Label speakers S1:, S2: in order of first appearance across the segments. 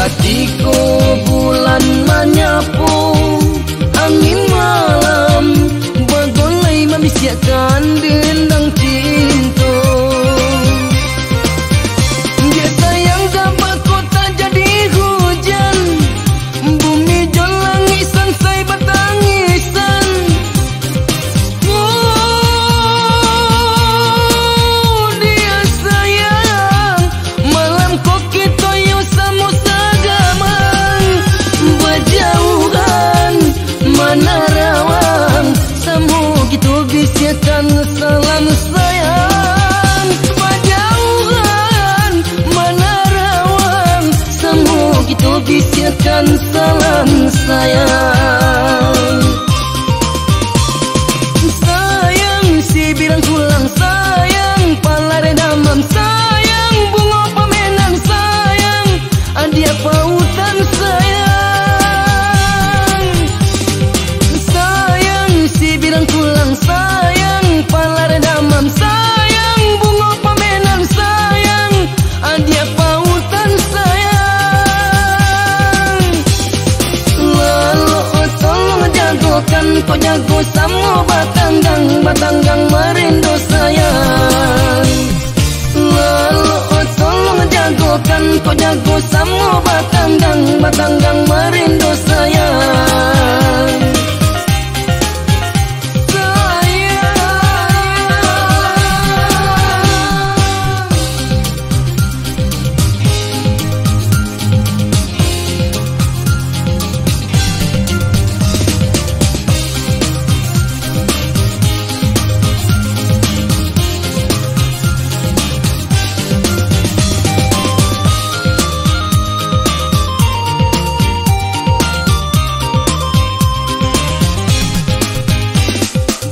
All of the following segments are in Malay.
S1: Ketika bulan menyapu angin malam, bagolai membisiakan dendang cinta. Dia sayang dapat kota jadi hujan, bumi jol langit sansai bertangisan. Dia sayang malam koki toyo samu sagaman, berjauhan mana rawang samu gitu bisiakan salam sayang. Berjauhan mana rawang samu gitu bisiakan salam sayang. Sayang si bilang pulang sayang, palare damam sayang, bunga pamenan sayang, adia pautan sayang. Sayang si bilang pulang sayang, palare damam sayang, bunga pamenan sayang, adia pautan sayang. Lalu tolong jagokan kau jago sama batanggang merindu sayang. Lalu tolong jagokan kau jago sama batanggang merindu sayang.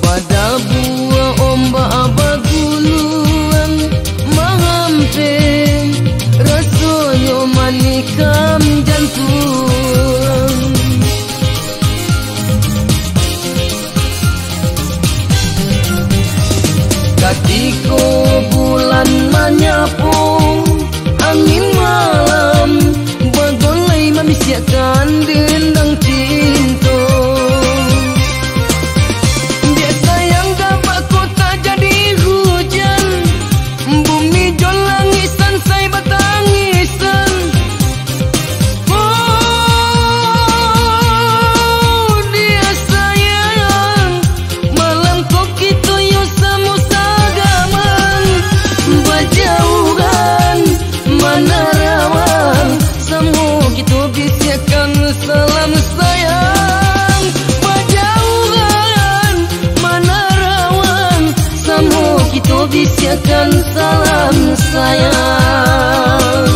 S1: Pada buah ombak abaguluan mengamping, rasanya manikam jantung. Ketika bulan menyapu angin malam, bagolai membisiakan dendang cinta. Salam sayang, berjauhan mana rawang, samu kita bisiakan salam sayang.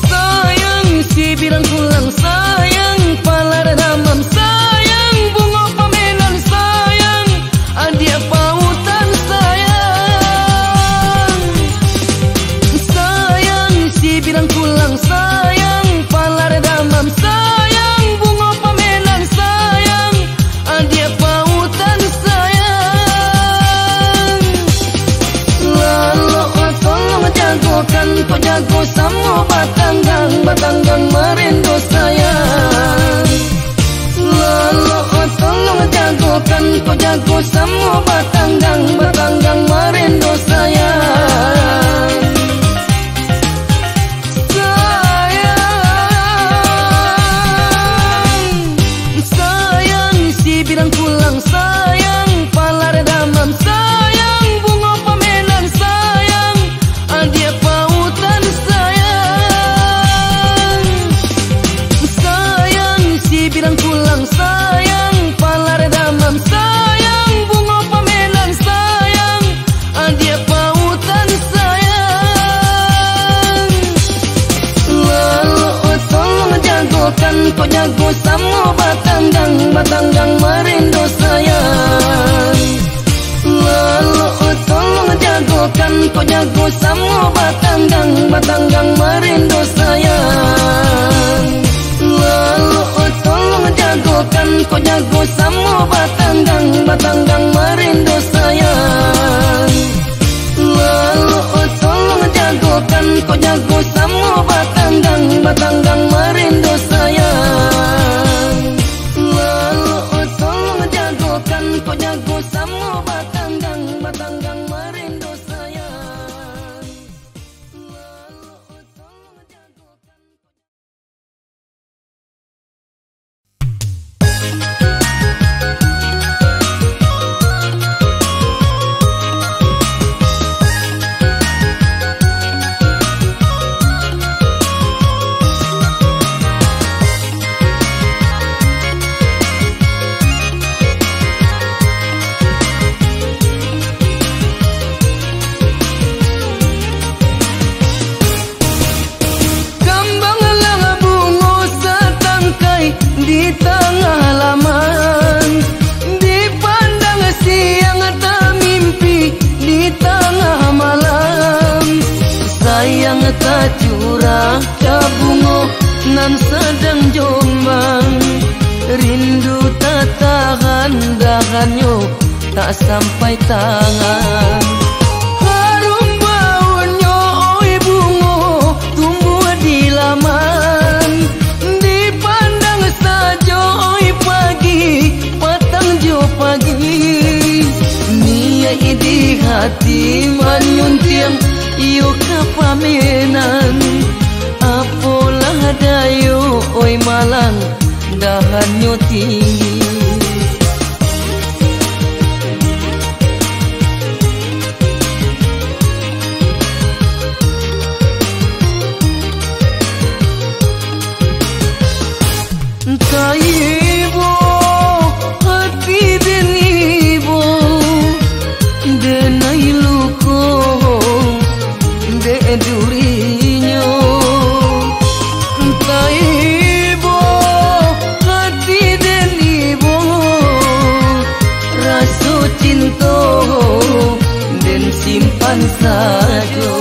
S1: Sayang si bilang pulang sayang, palare damam sayang, bunga pamenan sayang, adia pautan sayang. Sayang si bilang pulang sayang, palare damam sayang, bunga pamenan sayang, adia pautan sayang. Lalu tolong jagokan kau jago sama batanggang merindu sayang. Lalu tolong jagokan kau jago sama batanggang merindu sayang. Bilang pulang sayang, palare damam sayang, bunga pamenan sayang, adia pautan sayang. Sayang si bilang pulang sayang, palare damam sayang, bunga pamenan sayang, adia pautan sayang. Lalu tolong jagokan kau jago sama batanggang merindu sayang. Lalu tolong jagokan kau jago sama batanggang merindu sayang. Lalu tolong jagokan kau jago sama batanggang merindu sayang. Lalu tolong jagokan kau jago sama batanggang di tengah halaman, dipandang siang tak mimpi di tengah malam. Sayang tak curah bunga nan sedang jombang, rindu tak tahan dahannya tak sampai tangan. Harum baunya oi bunga tumbuh di laman, dipandang saja oi pagi petang jo pagi. Niat di hati menyuntiang iyo kapamenan, apalah dayo oi malang dahannya tinggi. Kaibo hati denibo denai luko de durinyo. Kaibo hati denibo rasa cinta den simpan saja.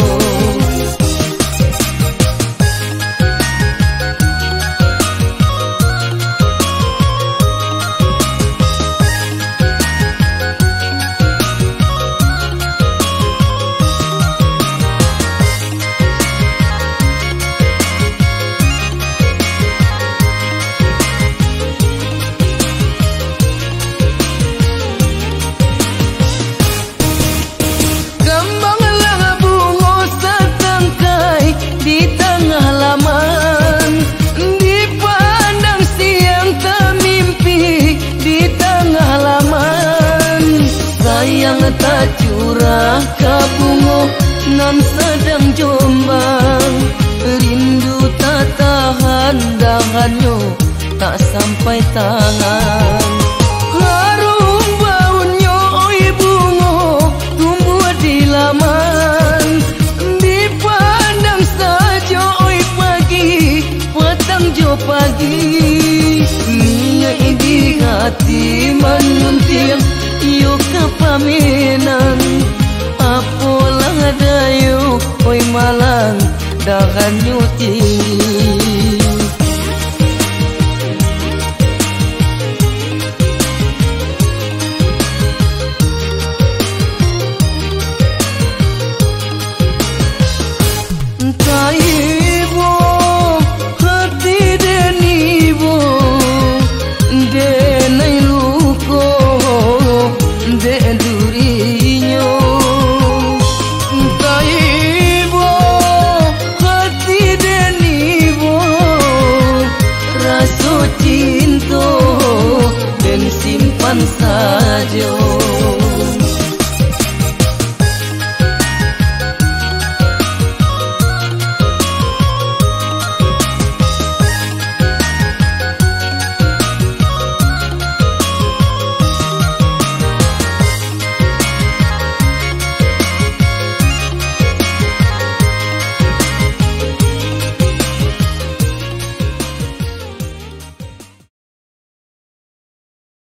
S1: Tak curah bunga nan sedang jombang, rindu tak tahan dahannya tak sampai tangan. Harum baunya oi bunga tumbuh di laman, dipandang saja oi pagi petang jo pagi. Niat di hati menyuntiang iyo kapamenan, apalah dayo oi malang dahannya tinggi. Kaibo hati denibo denai luko de durinyo. Kaibo hati denibo rasa cinta dan simpan saja.